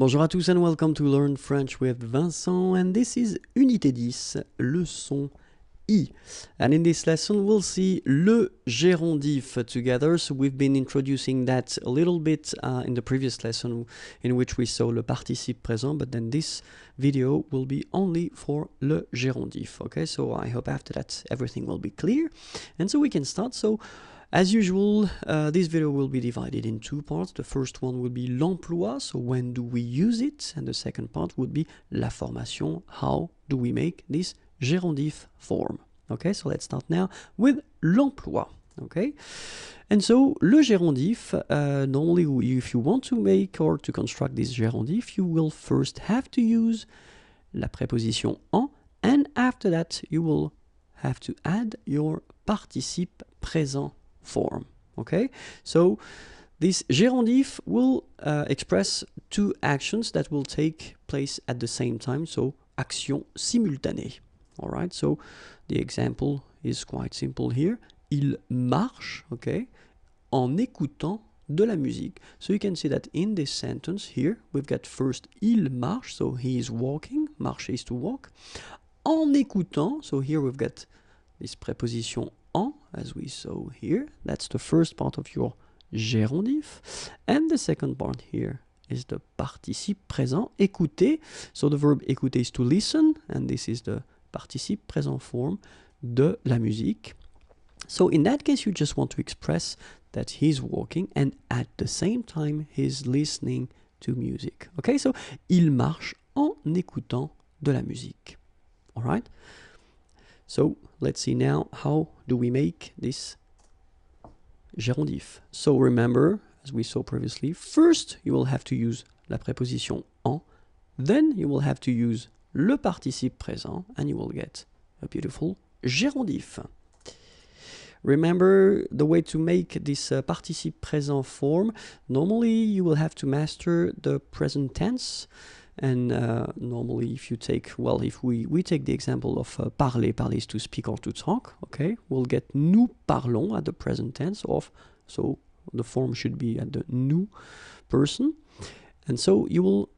Bonjour à tous and welcome to Learn French with Vincent, and this is Unité 10, leçon I. And in this lesson we'll see le gérondif together. So we've been introducing that a little bit in the previous lesson in which we saw le participe présent, but then this video will be only for le gérondif. Okay, so I hope after that everything will be clear. And so we can start. So as usual, this video will be divided in two parts. The first one will be l'emploi, so when do we use it? And the second part would be la formation, how do we make this gérondif form? Okay, so let's start now with l'emploi. Okay, and so le gérondif, normally if you want to make or to construct this gérondif, you will first have to use la préposition en, and after that you will have to add your participe présent form. Okay, so this gérondif will express two actions that will take place at the same time, so action simultanée. All right, so the example is quite simple here. Il marche, okay, en écoutant de la musique. So you can see that in this sentence here, we've got first il marche, so he is walking, marcher is to walk. En écoutant, so here we've got this preposition en, as we saw here. That's the first part of your gérondif. And the second part here is the participe présent, écouter. So the verb écouter is to listen, and this is the participe présent form de la musique. So in that case, you just want to express that he's walking and at the same time he's listening to music. Okay, so il marche en écoutant de la musique. All right? So let's see now how do we make this gérondif. So remember, as we saw previously, first you will have to use la préposition en, then you will have to use le participe présent, and you will get a beautiful gérondif. Remember the way to make this participe présent form. Normally you will have to master the present tense. And normally if you take, well, if we take the example of parler, parler is to speak or to talk, okay, we'll get nous parlons at the present tense of, so the form should be at the nous person. And so you will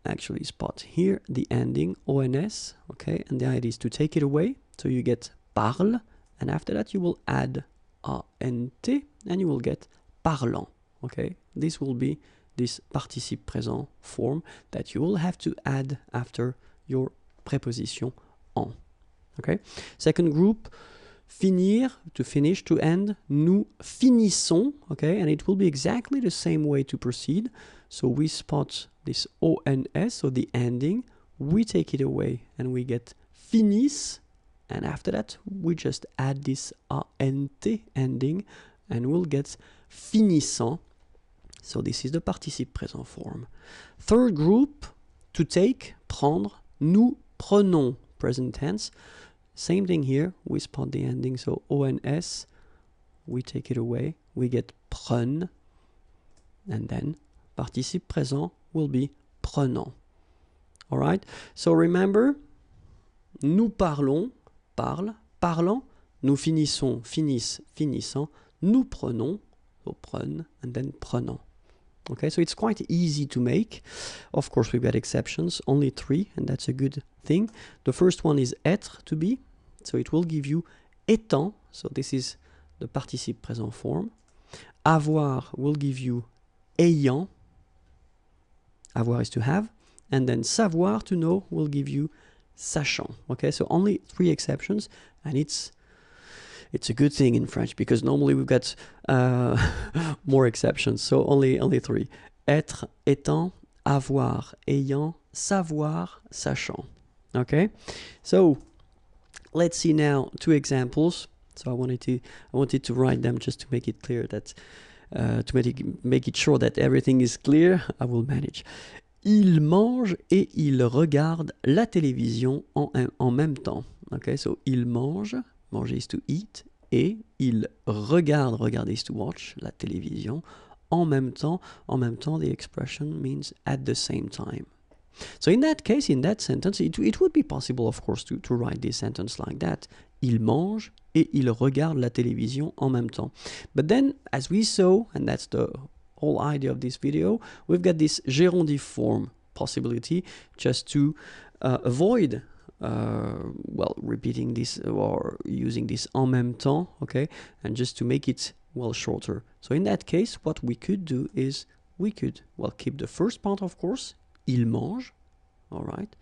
actually spot here the ending ons, okay, and the idea is to take it away, so you get parle, and after that you will add ant, and you will get parlant, okay. This will be this participe présent form that you will have to add after your preposition en. Okay. Second group, finir, to finish, to end. Nous finissons. Okay, and it will be exactly the same way to proceed. So we spot this ons, so the ending. We take it away and we get finisse. And after that, we just add this ant ending, and we'll get finissant. So this is the participe présent form. Third group, to take, prendre. Nous prenons, present tense. Same thing here, we spot the ending, so ons, we take it away, we get prennent, and then participe présent will be prenant. All right, so remember, nous parlons, parle, parlant. Nous finissons, finissent, finissant. Nous prenons, so prennent, and then prenant. Okay, so it's quite easy to make. Of course, we've got exceptions, only 3, and that's a good thing. The first one is être, to be, so it will give you étant, so this is the participe présent form. Avoir will give you ayant, avoir is to have, and then savoir, to know, will give you sachant. Okay, so only 3 exceptions, and it's a good thing in French, because normally we've got more exceptions, so only 3. Être, étant, avoir, ayant, savoir, sachant. Okay, so let's see now 2 examples. So I wanted to write them just to make it clear that, to make it sure that everything is clear. I will manage. Il mange et il regarde la télévision en même temps. Okay, so il mange. Manger is to eat, et il regarde, regarder is to watch, la télévision. En même temps, the expression means at the same time. So in that case, in that sentence, it would be possible, of course, to write this sentence like that. Il mange et il regarde la télévision en même temps. But then, as we saw, and that's the whole idea of this video. We've got this gérondif form possibility just to avoid well, repeating this or using this en même temps, okay, and just to make it, well, shorter. So in that case, what we could do is we could, well, keep the first part, of course, il mange, all right,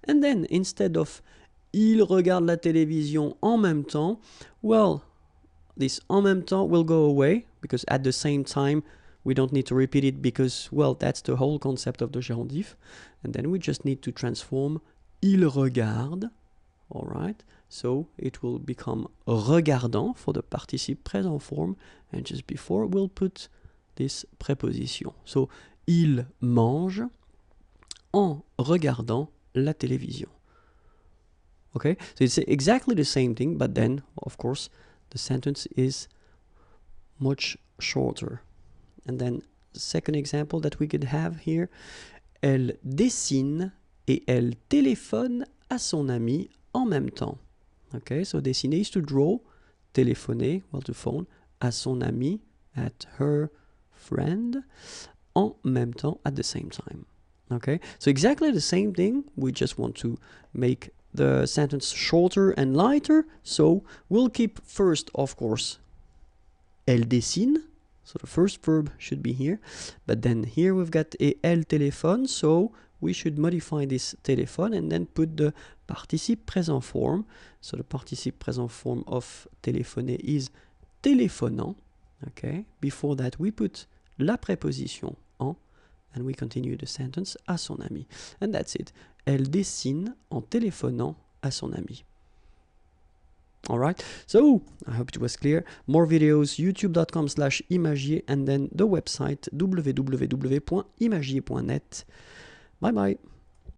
and then instead of il regarde la télévision en même temps, well, this en même temps will go away because at the same time we don't need to repeat it because, well, that's the whole concept of the gérondif, and then we just need to transform il regarde, all right, so it will become regardant for the participe présent form, and just before we'll put this preposition. So il mange en regardant la télévision. Okay, so it's exactly the same thing, but then, of course, the sentence is much shorter. And then, second example that we could have here, elle dessine et elle téléphone à son ami en même temps. Okay, so dessiner is to draw, téléphoner, well, to phone, à son ami, at her friend, en même temps, at the same time. Okay, so exactly the same thing, we just want to make the sentence shorter and lighter, so we'll keep first, of course, elle dessine, so the first verb should be here, but then here we've got et elle téléphone, so we should modify this téléphone and then put the participe présent form. So the participe présent form of téléphoner is téléphonant, okay, before that we put la préposition en, and we continue the sentence à son ami, and that's it. Elle dessine en téléphonant à son ami. Alright, so I hope it was clear. More videos, youtube.com/imagier, and then the website www.imagier.net. Bye bye.